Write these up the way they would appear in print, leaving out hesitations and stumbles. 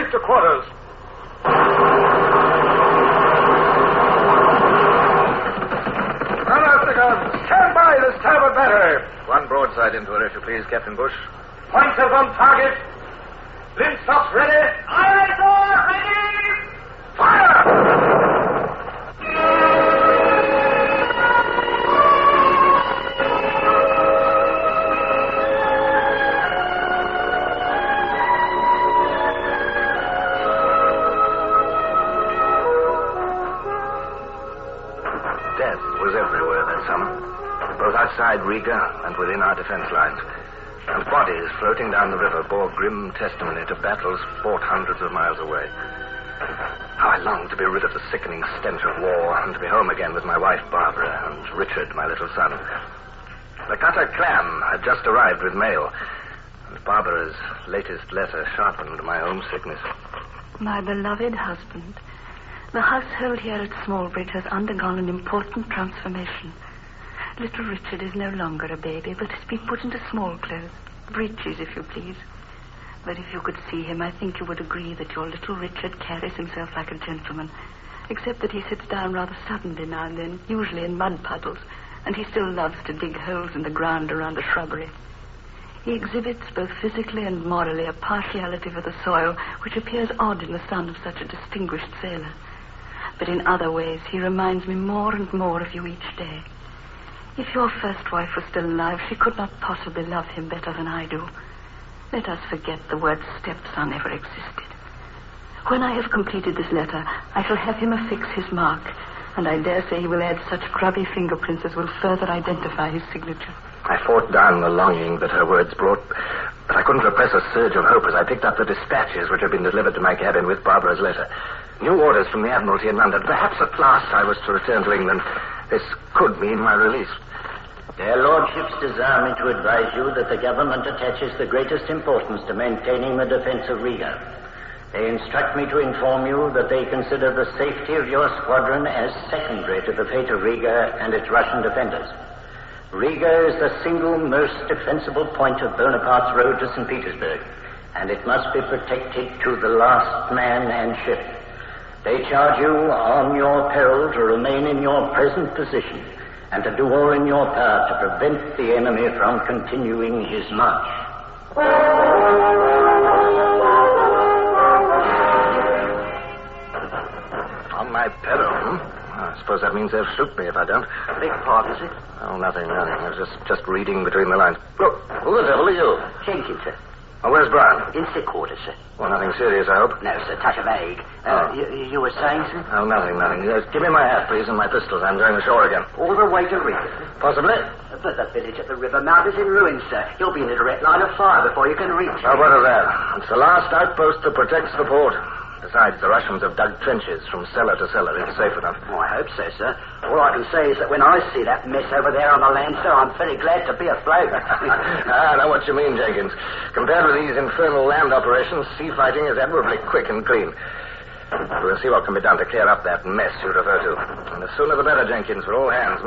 Keep to quarters. Run out the guns. Stand by this starboard battery. One broadside into her, if you please, Captain Bush. Pointers on target. Linstops ready. Aye, sir. Ready. Fire! Death was everywhere that summer, both outside Riga and within our defense lines. And bodies floating down the river bore grim testimony to battles fought hundreds of miles away. How I longed to be rid of the sickening stench of war and to be home again with my wife Barbara and Richard, my little son. The cutter Clam had just arrived with mail, and Barbara's latest letter sharpened my homesickness. My beloved husband, the household here at Smallbridge has undergone an important transformation. Little Richard is no longer a baby, but has been put into small clothes. Breeches, if you please. But if you could see him, I think you would agree that your little Richard carries himself like a gentleman, except that he sits down rather suddenly now and then, usually in mud puddles, and he still loves to dig holes in the ground around the shrubbery. He exhibits, both physically and morally, a partiality for the soil which appears odd in the son of such a distinguished sailor. But in other ways, he reminds me more and more of you each day. If your first wife was still alive, she could not possibly love him better than I do. Let us forget the word stepson ever existed. When I have completed this letter, I shall have him affix his mark, and I dare say he will add such grubby fingerprints as will further identify his signature. I fought down the longing that her words brought, but I couldn't repress a surge of hope as I picked up the dispatches which had been delivered to my cabin with Barbara's letter. New orders from the Admiralty in London. Perhaps at last I was to return to England. This could mean my release. Their lordships desire me to advise you that the government attaches the greatest importance to maintaining the defense of Riga. They instruct me to inform you that they consider the safety of your squadron as secondary to the fate of Riga and its Russian defenders. Riga is the single most defensible point of Bonaparte's road to St. Petersburg, and it must be protected to the last man and ship. They charge you on your peril to remain in your present position and to do all in your power to prevent the enemy from continuing his march. On my peril? I suppose that means they'll shoot me if I don't. Big part, is it? Oh, nothing. I was just reading between the lines. Look, who the devil are you? Jenkins, sir. Oh, where's Brown? In sick quarters, sir. Well, nothing serious, I hope. No, sir. Touch of ague. You were saying, sir? Oh, nothing. Give me my hat, please, and my pistols. I'm going ashore again. All the way to Riga, sir? Possibly. But the village at the river mouth is in ruins, sir. You'll be in a direct line of fire before you can reach it. Oh, what of that? It's the last outpost that protects the port. Besides, the Russians have dug trenches from cellar to cellar. It's safe enough. Oh, I hope so, sir. All I can say is that when I see that mess over there on the land, sir, I'm very glad to be afloat. I know what you mean, Jenkins. Compared with these infernal land operations, sea fighting is admirably quick and clean. We'll see what can be done to clear up that mess you refer to. And the sooner the better, Jenkins, for all hands,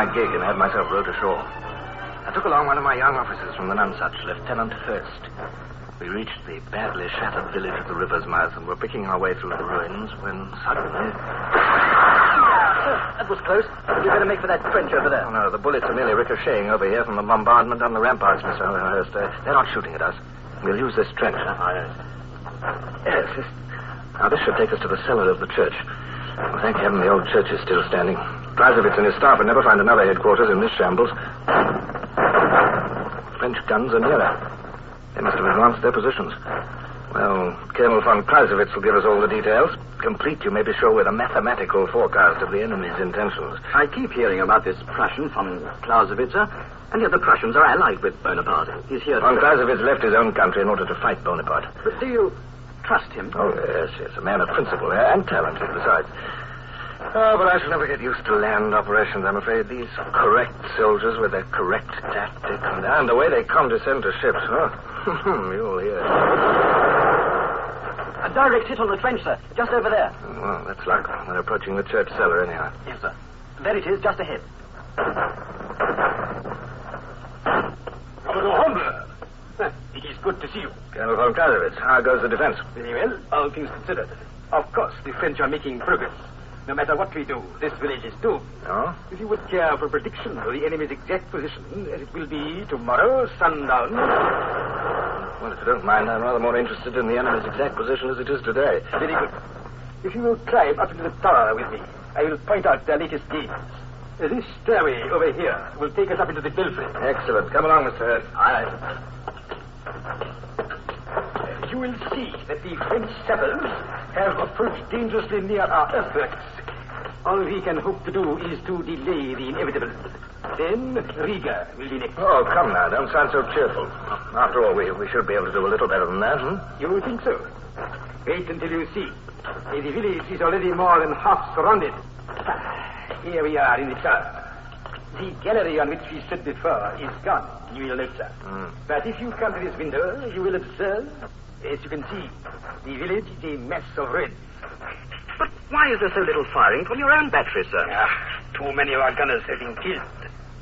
gig and had myself rowed ashore. I took along one of my young officers from the Nonsuch, Lieutenant First. We reached the badly shattered village at the river's mouth and were picking our way through the ruins when suddenly... That was close. You'd better make for that trench over there. Oh, no, the bullets are merely ricocheting over here from the bombardment on the ramparts, Mr. Hurst. They're not shooting at us. We'll use this trench. Yes. Now, this should take us to the cellar of the church. Well, thank heaven the old church is still standing. Privovitz and his staff would never find another headquarters in this shambles. French guns are nearer. They must have advanced their positions. Well, Colonel von Clausewitz will give us all the details. Complete, you may be sure, with a mathematical forecast of the enemy's intentions. I keep hearing about this Prussian von Clausewitz, and yet the Prussians are allied with Bonaparte. He's here. Von Clausewitz left his own country in order to fight Bonaparte. But do you trust him? Oh, yes. A man of principle and talented, besides. Oh, but I shall never get used to land operations, I'm afraid. These correct soldiers with their correct tactics and the way they condescend to ships. Oh, You'll hear. A direct hit on the trench, sir. Just over there. Well, that's luck. They're approaching the church cellar anyhow. Yes, sir. There it is, just ahead. Commodore Hornblower. It is good to see you. Colonel von Clausewitz, how goes the defense? Very well, all things considered. Of course, the French are making progress. No matter what we do, this village is doomed. Oh? If you would care for a prediction of the enemy's exact position, as it will be tomorrow, sundown. Well, if you don't mind, I'm rather more interested in the enemy's exact position as it is today. Very good. If you will climb up into the tower with me, I will point out their latest gains. This stairway over here will take us up into the belfry. Excellent. Come along, Mr. Hurd. Aye. You will see that the French sappers have approached dangerously near our earthworks. All we can hope to do is to delay the inevitable. Then Riga will be next. Oh, come now. Don't sound so cheerful. After all, we should be able to do a little better than that, You think so? Wait until you see. The village is already more than half surrounded. Here we are in the tower. The gallery on which we stood before is gone, you will note, sir. But if you come to this window, you will observe, as you can see, the village is a mass of ruins. But why is there so little firing from your own battery, sir? Too many of our gunners have been killed.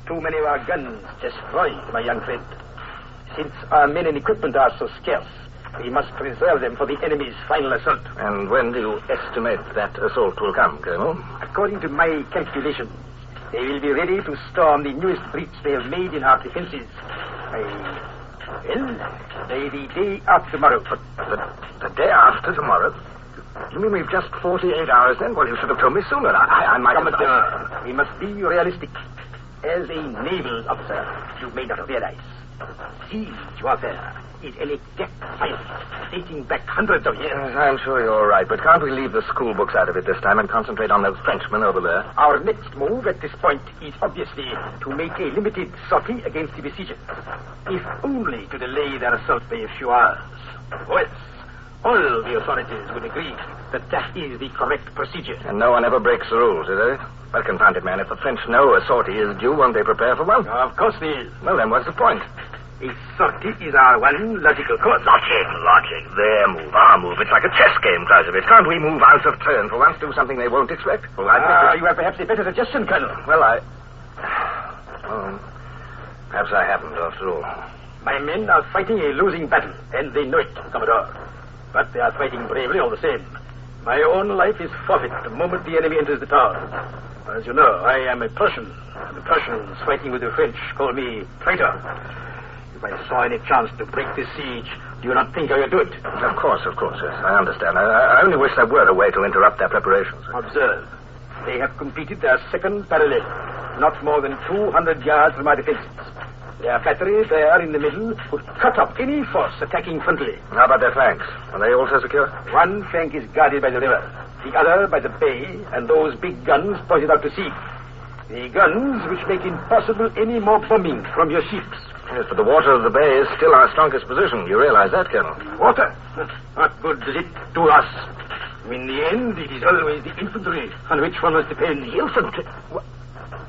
Too many of our guns destroyed, my young friend. Since our men and equipment are so scarce, we must preserve them for the enemy's final assault. And when do you estimate that assault will come, Colonel? According to my calculations, they will be ready to storm the newest breach they have made in our defenses. By the day after tomorrow. But the day after tomorrow? You mean we've just 48 hours then? Well, you should have told me sooner. I might have... Commodore, we must be realistic. As a naval officer, you may not realize. Siege warfare is an exact science dating back hundreds of years. Yes, I'm sure you're right, but can't we leave the school books out of it this time and concentrate on those Frenchmen over there? Our next move at this point is obviously to make a limited sortie against the besiegers, if only to delay their assault by a few hours. Or else, all the authorities would agree that that is the correct procedure. And no one ever breaks the rules, is it? Well, confound it, man. If the French know a sortie is due, won't they prepare for one? Of course there is. Well, then what's the point? A sortie is our one logical course. Logic. Their move, our move. It's like a chess game, Clausewitz. Can't we move out of turn for once, do something they won't expect? Well, you have perhaps a better suggestion, Colonel. Well, perhaps I haven't, after all. My men are fighting a losing battle, and they know it, Commodore. But they are fighting bravely all the same. My own life is forfeit the moment the enemy enters the town. As you know, I am a Prussian, and the Prussians fighting with the French call me traitor. If I saw any chance to break this siege, do you not think I would do it? Of course, yes. I understand. I only wish there were a way to interrupt their preparations. Observe. They have completed their second parallel, not more than 200 yards from our defenses. Their battery there in the middle would cut off any force attacking frontally. How about their flanks? Are they also secure? One flank is guarded by the river, the other by the bay, and those big guns pointed out to sea. The guns which make impossible any more bombing from your ships. Yes, but the water of the bay is still our strongest position. You realize that, Colonel? Water? What good does it do us? In the end, it is always the infantry on which one must depend. The infantry?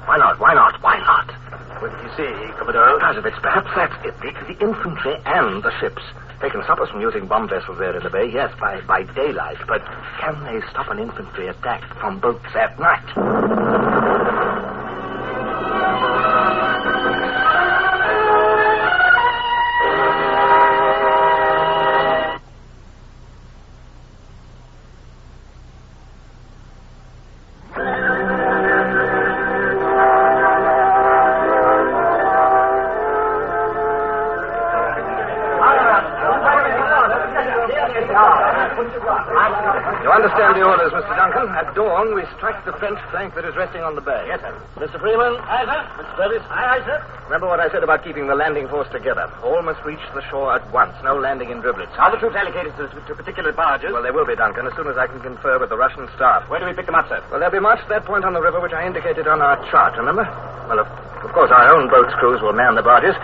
Why not? What do you say, Commodore? Clausewitz, perhaps that's it. The infantry and the ships. They can stop us from using bomb vessels there in the bay, yes, by daylight. But can they stop an infantry attack from boats at night? You understand the orders, Mr. Duncan. At dawn, we strike the French flank that is resting on the bay. Yes, sir. Mr. Freeman? Aye, sir. Mr. Davis? Aye, sir. Remember what I said about keeping the landing force together. All must reach the shore at once. No landing in driblets. Are the troops allocated to particular barges? Well, they will be, Duncan, as soon as I can confer with the Russian staff. Where do we pick them up, sir? Well, they'll be marched to that point on the river which I indicated on our chart, remember? Well, of course, our own boat's crews will man the barges.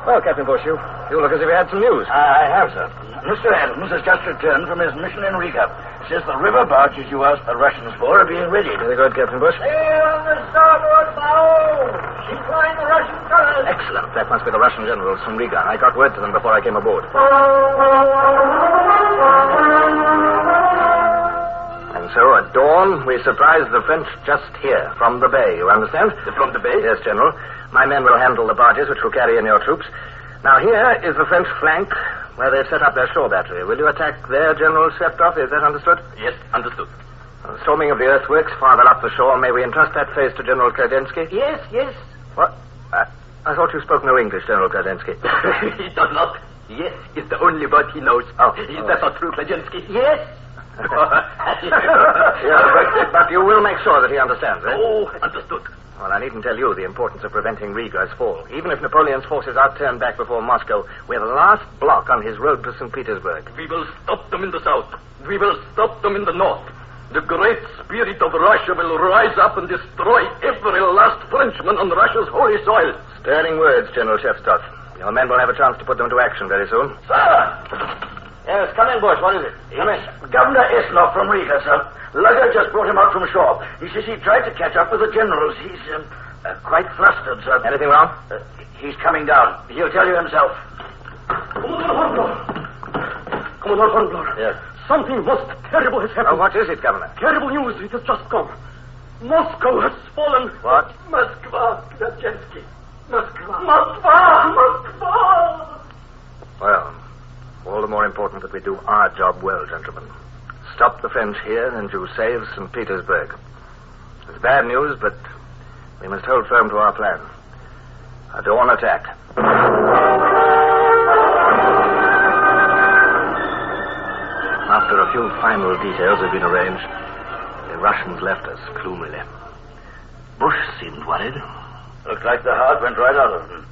Well, Captain Bush, you look as if you had some news. I have, sir. Mr. Adams has just returned from his mission in Riga. Says the river barges you asked the Russians for are being readied. Very good, Captain Bush. Sail on the starboard bow! She's flying the Russian colors. Excellent. That's must be the Russian generals from Riga. I got word to them before I came aboard. And so at dawn, we surprised the French just here, from the bay, you understand? From the bay? Yes, General. My men will handle the barges which will carry in your troops. Now, here is the French flank, where they've set up their shore battery. Will you attack their General Sheptov? Is that understood? Yes, understood. Storming of the earthworks farther up the shore. May we entrust that phase to General Kladensky? Yes, yes. What? I thought you spoke no English, General Kladensky. He does not. Yes is the only word he knows. Oh. Is that not true, Kladensky? Yes. Yeah, but you will make sure that he understands, eh? Oh, understood. Well, I needn't tell you the importance of preventing Riga's fall. Even if Napoleon's forces are turned back before Moscow, we're the last block on his road to St. Petersburg. We will stop them in the south. We will stop them in the north. The great spirit of Russia will rise up and destroy every last Frenchman on Russia's holy soil. Stirring words, General Sheptov. Your men will have a chance to put them into action very soon. Sir! Yes, come in, Bush. What is it? Come in. Governor Esnov from Riga, sir. Lugger just brought him out from shore. He says he tried to catch up with the generals. He's quite flustered, sir. Anything wrong? He's coming down. He'll tell you himself. Commodore Hornblower. Yes. Something most terrible has happened. Oh, what is it, Governor? Terrible news. It has just come. Moscow has fallen. What? Moskva, Kladensky. Moskva. Well, all the more important that we do our job well, gentlemen. Stop the French here, and you save St. Petersburg. It's bad news, but we must hold firm to our plan. A dawn attack. After a few final details had been arranged, the Russians left us gloomily. Bush seemed worried. Looks like the heart went right out of them.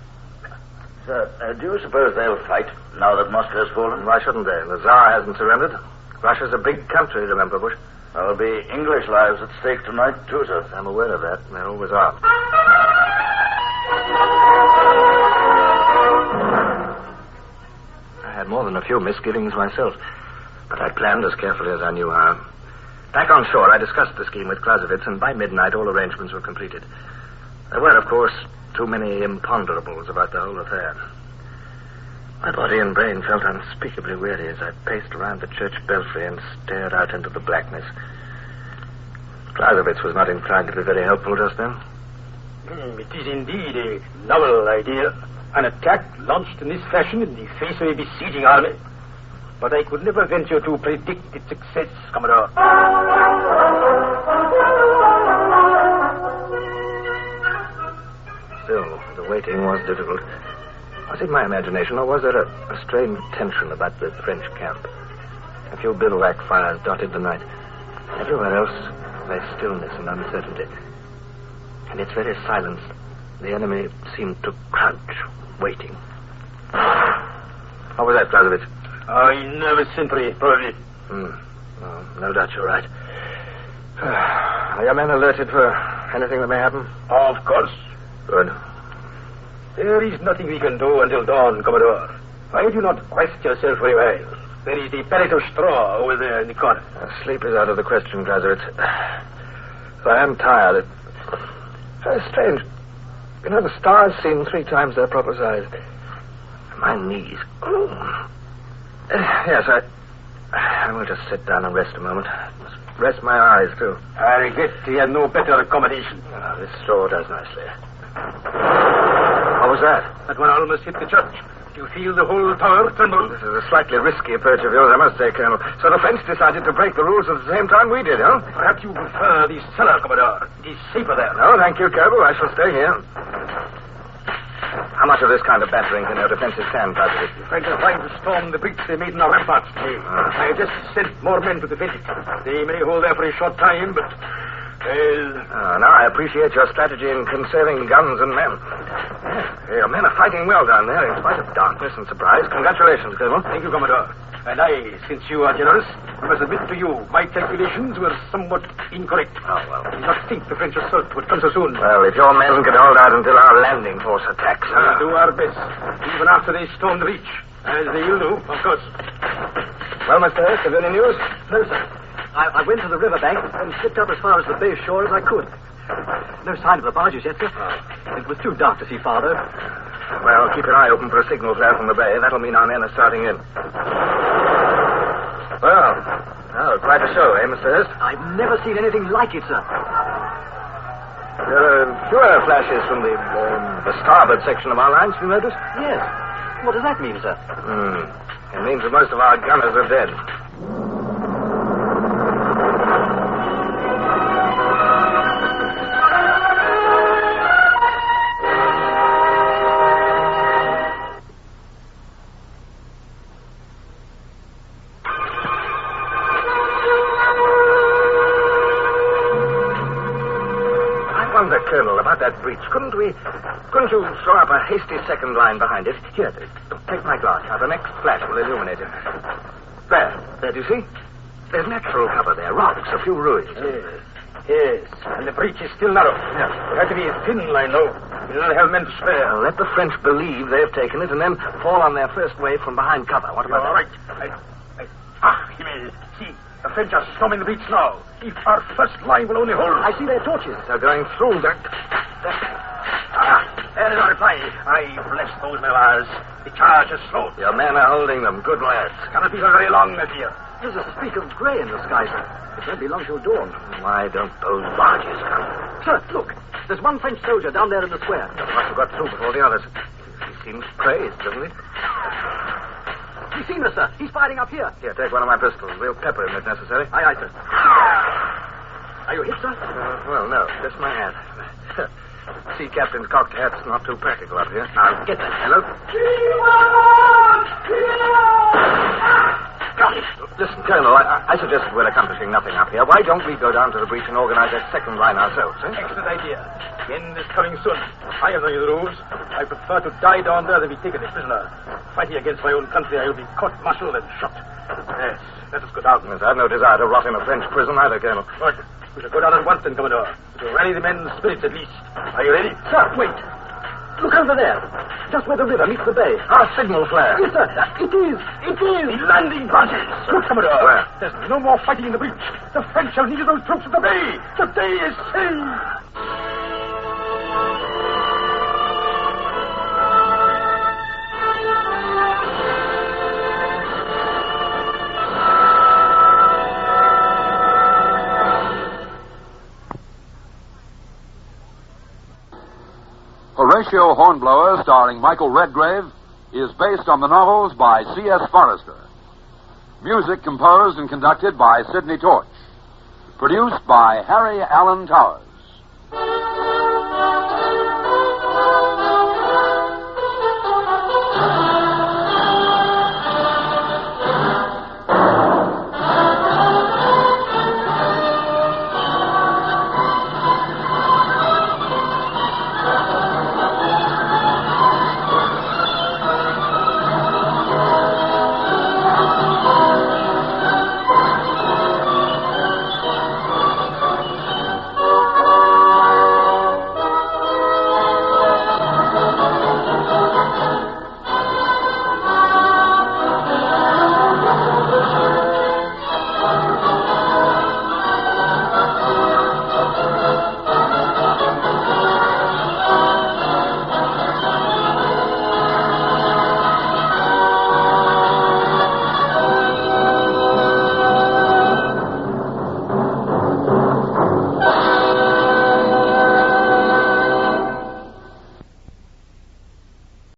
Sir, do you suppose they'll fight now that Moscow has fallen? Why shouldn't they? The Tsar hasn't surrendered. Russia's a big country, remember, Bush? There'll be English lives at stake tonight, too, sir. I'm aware of that. There always are. I had more than a few misgivings myself, but I planned as carefully as I knew how. Back on shore, I discussed the scheme with Clausewitz, and by midnight all arrangements were completed. There were, of course, too many imponderables about the whole affair. My body and brain felt unspeakably weary as I paced around the church belfry and stared out into the blackness. Clausewitz was not inclined to be very helpful just then. It is indeed a novel idea. An attack launched in this fashion in the face of a besieging army. But I could never venture to predict its success, Commodore. Still, the waiting was difficult. Was it my imagination, or was there a strange tension about the French camp? A few bivouac fires dotted the night. Everywhere else lay stillness and uncertainty. In its very silence, the enemy seemed to crouch, waiting. What was that, Clausewitz? Nervous sentry, probably. No doubt you're right. Are your men alerted for anything that may happen? Of course. Good. There is nothing we can do until dawn, Commodore. Why do you not rest yourself very well? There is the pallet of straw over there in the corner. Sleep is out of the question, Clausewitz. I am tired. It's very strange. You know, the stars seem 3 times their proper size. My knees. Yes, I will just sit down and rest a moment. Must rest my eyes, too. I regret he had no better accommodation. This straw does nicely. What was that? That one almost hit the church. Do you feel the whole tower tremble? This is a slightly risky approach of yours, I must say, Colonel. So the French decided to break the rules at the same time we did, huh? Perhaps you prefer the cellar, Commodore. It is safer there. No, thank you, Colonel. I shall stay here. How much of this kind of battering can your defenses stand, Clausewitz? The French are trying to storm the breach they made in our ramparts today. I have just sent more men to defend it. They may hold there for a short time, but... now I appreciate your strategy in conserving guns and men. Your men are fighting well down there, in spite of darkness and surprise. Congratulations, Colonel. Thank you, Commodore. And I, since you are generous, I must admit to you, my calculations were somewhat incorrect. Oh, well. I did not think the French assault would come so soon. Well, if your men could hold out until our landing force attacks... We'll do our best, even after they storm the breach. As they will do, of course. Well, Mr. Hurst, have you any news? No, sir. I went to the riverbank and slipped up as far as the bay shore as I could. No sign of the barges yet, sir. It was too dark to see farther. Well, keep your eye open for a signal flare from the bay. That'll mean our men are starting in. Well, quite a show, eh, Mr. Hurst? I've never seen anything like it, sir. There are fewer flashes from the starboard section of our lines, have you noticed? Yes. What does that mean, sir? It means that most of our gunners are dead. Colonel, about that breach, couldn't you throw up a hasty second line behind it? Here, take my glass. Now, the next flash will illuminate it. There, do you see? There's natural cover there, rocks, a few ruins. Yes, and the breach is still narrow. Yeah. It had to be a thin line, though. We do not have men to spare. Well, let the French believe they've taken it and then fall on their first wave from behind cover. What about that? All right. See, the French are storming the breach now. If our first line will only hold. I see their torches. They're going through. There is our reply. I bless those Navals. The charge is slow. Your men are holding them. Good lads. Cannot be for very long, I fear. There's a streak of grey in the sky, sir. It won't be long till dawn. Why don't those barges come? Sir, look. There's one French soldier down there in the square. Must have got through before the others. He seems crazed, doesn't he? He's seen us, sir. He's firing up here. Here, take one of my pistols. We'll pepper him if necessary. Aye, sir. Are you hit, sir? Well, no. Just my hat. Sea captain's cocked hat's not too practical up here. I'll get that fellow. Listen, Colonel, I suggest we're accomplishing nothing up here. Why don't we go down to the breach and organize a second line ourselves, eh? Excellent idea. The end is coming soon. I have the rules. I prefer to die down there than be taken a prisoner. Fighting against my own country, I will be court-martialed and shot. Yes, let us go down. Yes, I've no desire to rot in a French prison either, Colonel. Good. We shall go down at once then, Commodore. To rally the men's spirits at least. Are you ready? Sir, wait. Look over there. Just where the river meets the bay. Our signal flare. Yes, sir. It is. The landing barges. Look, Commodore. Where? There's no more fighting in the breach. The French have needed those troops at the bay. The day is saved. Horatio Hornblower, starring Michael Redgrave, is based on the novels by C.S. Forrester. Music composed and conducted by Sidney Torch. Produced by Harry Allen Towers.